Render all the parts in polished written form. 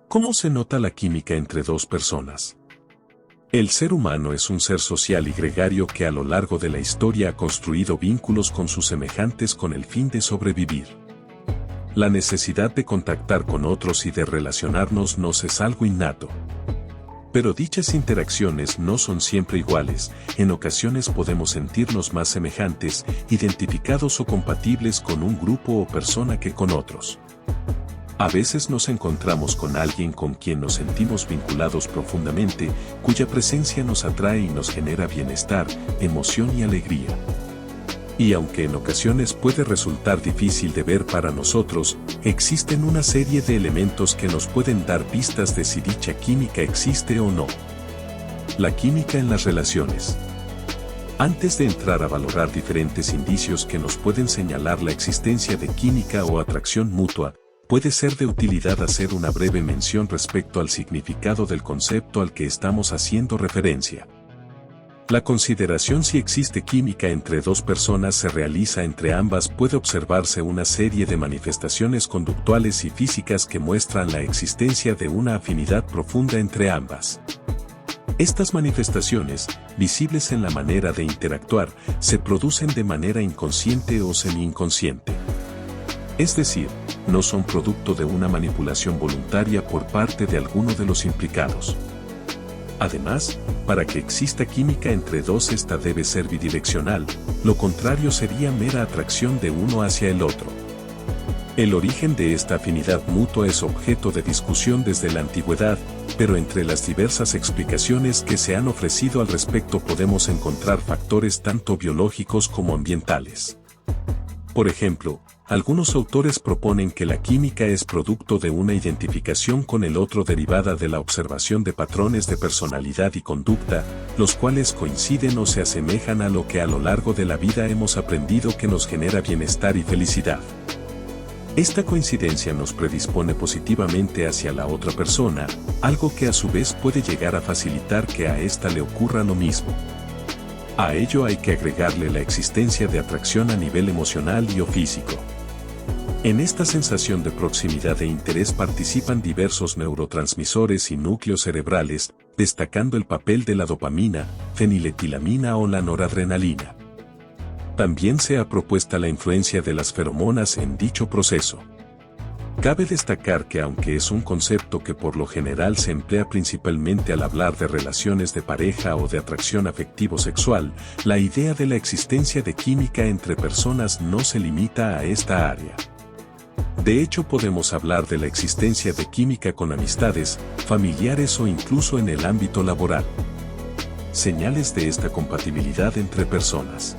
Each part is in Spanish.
¿Cómo se nota la química entre dos personas? El ser humano es un ser social y gregario que a lo largo de la historia ha construido vínculos con sus semejantes con el fin de sobrevivir. La necesidad de contactar con otros y de relacionarnos nos es algo innato. Pero dichas interacciones no son siempre iguales, en ocasiones podemos sentirnos más semejantes, identificados o compatibles con un grupo o persona que con otros. A veces nos encontramos con alguien con quien nos sentimos vinculados profundamente, cuya presencia nos atrae y nos genera bienestar, emoción y alegría. Y aunque en ocasiones puede resultar difícil de ver para nosotros, existen una serie de elementos que nos pueden dar pistas de si dicha química existe o no. La química en las relaciones. Antes de entrar a valorar diferentes indicios que nos pueden señalar la existencia de química o atracción mutua, puede ser de utilidad hacer una breve mención respecto al significado del concepto al que estamos haciendo referencia. La consideración si existe química entre dos personas se realiza entre ambas. Puede observarse una serie de manifestaciones conductuales y físicas que muestran la existencia de una afinidad profunda entre ambas. Estas manifestaciones, visibles en la manera de interactuar, se producen de manera inconsciente o semi-inconsciente. Es decir, no son producto de una manipulación voluntaria por parte de alguno de los implicados. Además, para que exista química entre dos, esta debe ser bidireccional, lo contrario sería mera atracción de uno hacia el otro. El origen de esta afinidad mutua es objeto de discusión desde la antigüedad, pero entre las diversas explicaciones que se han ofrecido al respecto podemos encontrar factores tanto biológicos como ambientales. Por ejemplo, algunos autores proponen que la química es producto de una identificación con el otro derivada de la observación de patrones de personalidad y conducta, los cuales coinciden o se asemejan a lo que a lo largo de la vida hemos aprendido que nos genera bienestar y felicidad. Esta coincidencia nos predispone positivamente hacia la otra persona, algo que a su vez puede llegar a facilitar que a ésta le ocurra lo mismo. A ello hay que agregarle la existencia de atracción a nivel emocional y o físico. En esta sensación de proximidad e interés participan diversos neurotransmisores y núcleos cerebrales, destacando el papel de la dopamina, feniletilamina o la noradrenalina. También se ha propuesto la influencia de las feromonas en dicho proceso. Cabe destacar que aunque es un concepto que por lo general se emplea principalmente al hablar de relaciones de pareja o de atracción afectivo-sexual, la idea de la existencia de química entre personas no se limita a esta área. De hecho, podemos hablar de la existencia de química con amistades, familiares o incluso en el ámbito laboral. Señales de esta compatibilidad entre personas.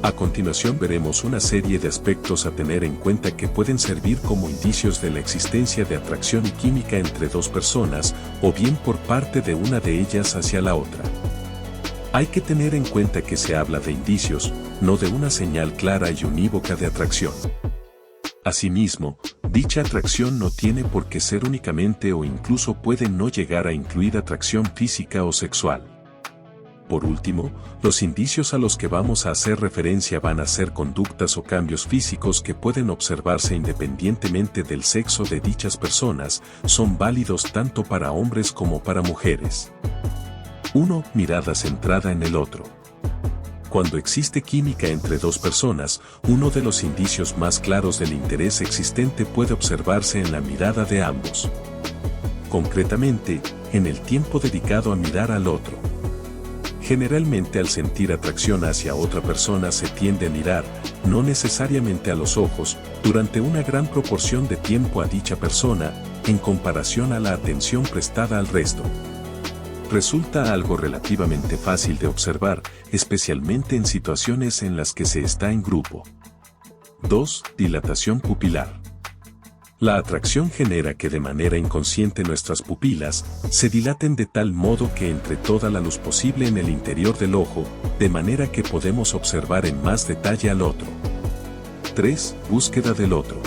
A continuación veremos una serie de aspectos a tener en cuenta que pueden servir como indicios de la existencia de atracción y química entre dos personas, o bien por parte de una de ellas hacia la otra. Hay que tener en cuenta que se habla de indicios, no de una señal clara y unívoca de atracción. Asimismo, dicha atracción no tiene por qué ser únicamente o incluso puede no llegar a incluir atracción física o sexual. Por último, los indicios a los que vamos a hacer referencia van a ser conductas o cambios físicos que pueden observarse independientemente del sexo de dichas personas, son válidos tanto para hombres como para mujeres. 1. Mirada centrada en el otro. Cuando existe química entre dos personas, uno de los indicios más claros del interés existente puede observarse en la mirada de ambos. Concretamente, en el tiempo dedicado a mirar al otro. Generalmente al sentir atracción hacia otra persona se tiende a mirar, no necesariamente a los ojos, durante una gran proporción de tiempo a dicha persona, en comparación a la atención prestada al resto. Resulta algo relativamente fácil de observar, especialmente en situaciones en las que se está en grupo. 2. Dilatación pupilar. La atracción genera que de manera inconsciente nuestras pupilas se dilaten de tal modo que entre toda la luz posible en el interior del ojo, de manera que podemos observar en más detalle al otro. 3. Búsqueda del otro.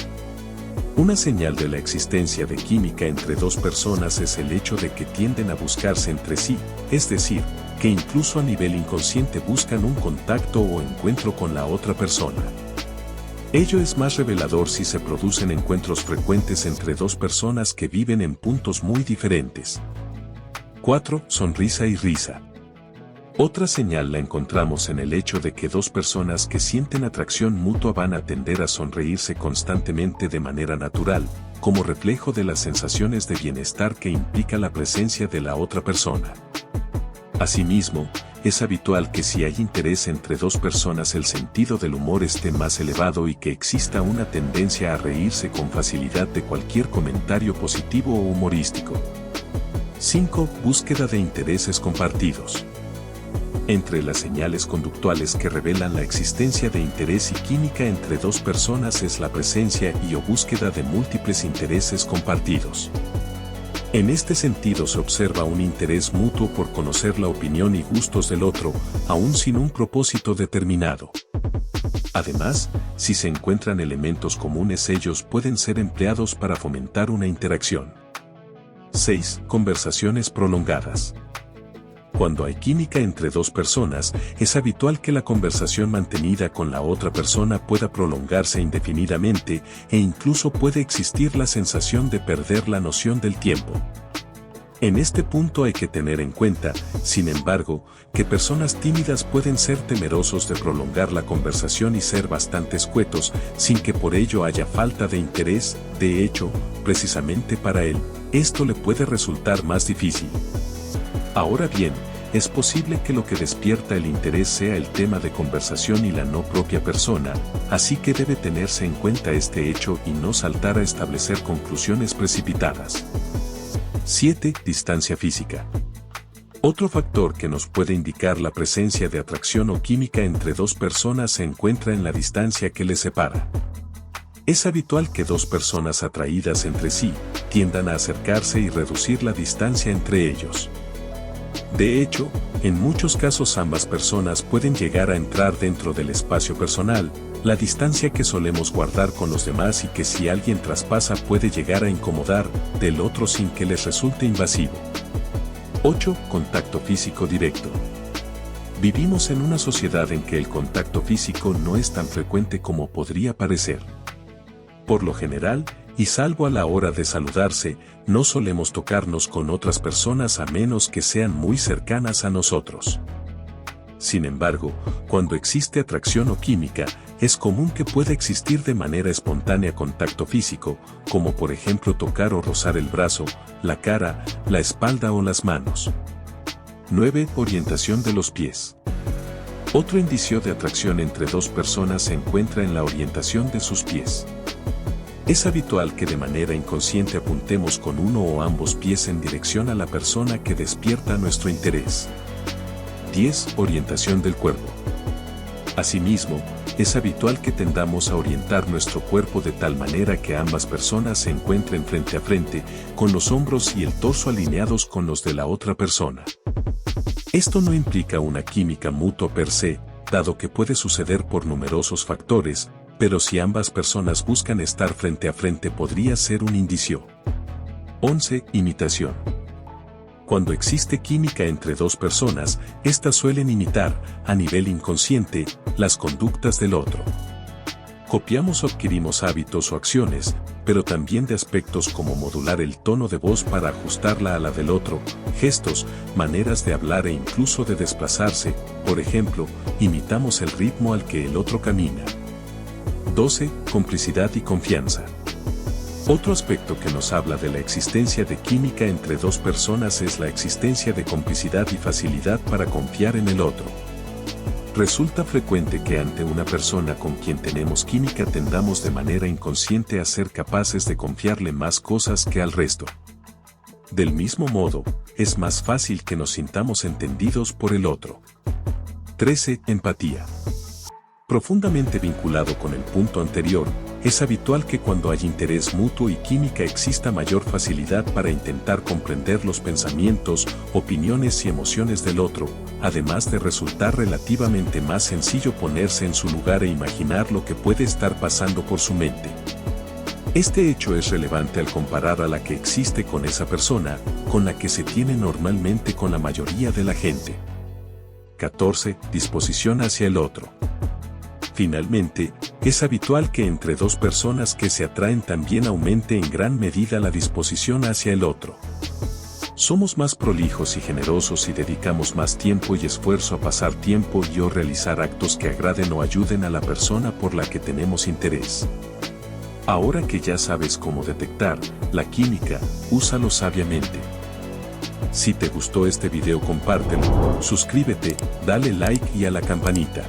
Una señal de la existencia de química entre dos personas es el hecho de que tienden a buscarse entre sí, es decir, que incluso a nivel inconsciente buscan un contacto o encuentro con la otra persona. Ello es más revelador si se producen encuentros frecuentes entre dos personas que viven en puntos muy diferentes. 4. Sonrisa y risa. Otra señal la encontramos en el hecho de que dos personas que sienten atracción mutua van a tender a sonreírse constantemente de manera natural, como reflejo de las sensaciones de bienestar que implica la presencia de la otra persona. Asimismo, es habitual que si hay interés entre dos personas el sentido del humor esté más elevado y que exista una tendencia a reírse con facilidad de cualquier comentario positivo o humorístico. 5. Búsqueda de intereses compartidos. Entre las señales conductuales que revelan la existencia de interés y química entre dos personas es la presencia o búsqueda de múltiples intereses compartidos. En este sentido se observa un interés mutuo por conocer la opinión y gustos del otro, aún sin un propósito determinado. Además, si se encuentran elementos comunes, ellos pueden ser empleados para fomentar una interacción. 6. Conversaciones prolongadas. Cuando hay química entre dos personas, es habitual que la conversación mantenida con la otra persona pueda prolongarse indefinidamente e incluso puede existir la sensación de perder la noción del tiempo. En este punto hay que tener en cuenta, sin embargo, que personas tímidas pueden ser temerosos de prolongar la conversación y ser bastante escuetos, sin que por ello haya falta de interés. De hecho, precisamente para él, esto le puede resultar más difícil. Ahora bien, es posible que lo que despierta el interés sea el tema de conversación y la no propia persona, así que debe tenerse en cuenta este hecho y no saltar a establecer conclusiones precipitadas. 7. Distancia física. Otro factor que nos puede indicar la presencia de atracción o química entre dos personas se encuentra en la distancia que les separa. Es habitual que dos personas atraídas entre sí tiendan a acercarse y reducir la distancia entre ellos. De hecho, en muchos casos ambas personas pueden llegar a entrar dentro del espacio personal, la distancia que solemos guardar con los demás y que si alguien traspasa puede llegar a incomodar del otro sin que les resulte invasivo. 8. Contacto físico directo. Vivimos en una sociedad en que el contacto físico no es tan frecuente como podría parecer. Por lo general, y salvo a la hora de saludarse, no solemos tocarnos con otras personas a menos que sean muy cercanas a nosotros. Sin embargo, cuando existe atracción o química, es común que pueda existir de manera espontánea contacto físico, como por ejemplo tocar o rozar el brazo, la cara, la espalda o las manos. 9. Orientación de los pies. Otro indicio de atracción entre dos personas se encuentra en la orientación de sus pies. Es habitual que de manera inconsciente apuntemos con uno o ambos pies en dirección a la persona que despierta nuestro interés. 10. Orientación del cuerpo. Asimismo, es habitual que tendamos a orientar nuestro cuerpo de tal manera que ambas personas se encuentren frente a frente, con los hombros y el torso alineados con los de la otra persona. Esto no implica una química mutua per se, dado que puede suceder por numerosos factores, pero si ambas personas buscan estar frente a frente podría ser un indicio. 11. Imitación. Cuando existe química entre dos personas, éstas suelen imitar, a nivel inconsciente, las conductas del otro. Copiamos o adquirimos hábitos o acciones, pero también de aspectos como modular el tono de voz para ajustarla a la del otro, gestos, maneras de hablar e incluso de desplazarse. Por ejemplo, imitamos el ritmo al que el otro camina. 12. Complicidad y confianza. Otro aspecto que nos habla de la existencia de química entre dos personas es la existencia de complicidad y facilidad para confiar en el otro. Resulta frecuente que ante una persona con quien tenemos química tendamos de manera inconsciente a ser capaces de confiarle más cosas que al resto. Del mismo modo, es más fácil que nos sintamos entendidos por el otro. 13. Empatía. Profundamente vinculado con el punto anterior, es habitual que cuando hay interés mutuo y química exista mayor facilidad para intentar comprender los pensamientos, opiniones y emociones del otro, además de resultar relativamente más sencillo ponerse en su lugar e imaginar lo que puede estar pasando por su mente. Este hecho es relevante al comparar a la que existe con esa persona, con la que se tiene normalmente con la mayoría de la gente. 14. Disposición hacia el otro. Finalmente, es habitual que entre dos personas que se atraen también aumente en gran medida la disposición hacia el otro. Somos más prolijos y generosos y dedicamos más tiempo y esfuerzo a pasar tiempo y o realizar actos que agraden o ayuden a la persona por la que tenemos interés. Ahora que ya sabes cómo detectar la química, úsalo sabiamente. Si te gustó este video compártelo, suscríbete, dale like y a la campanita.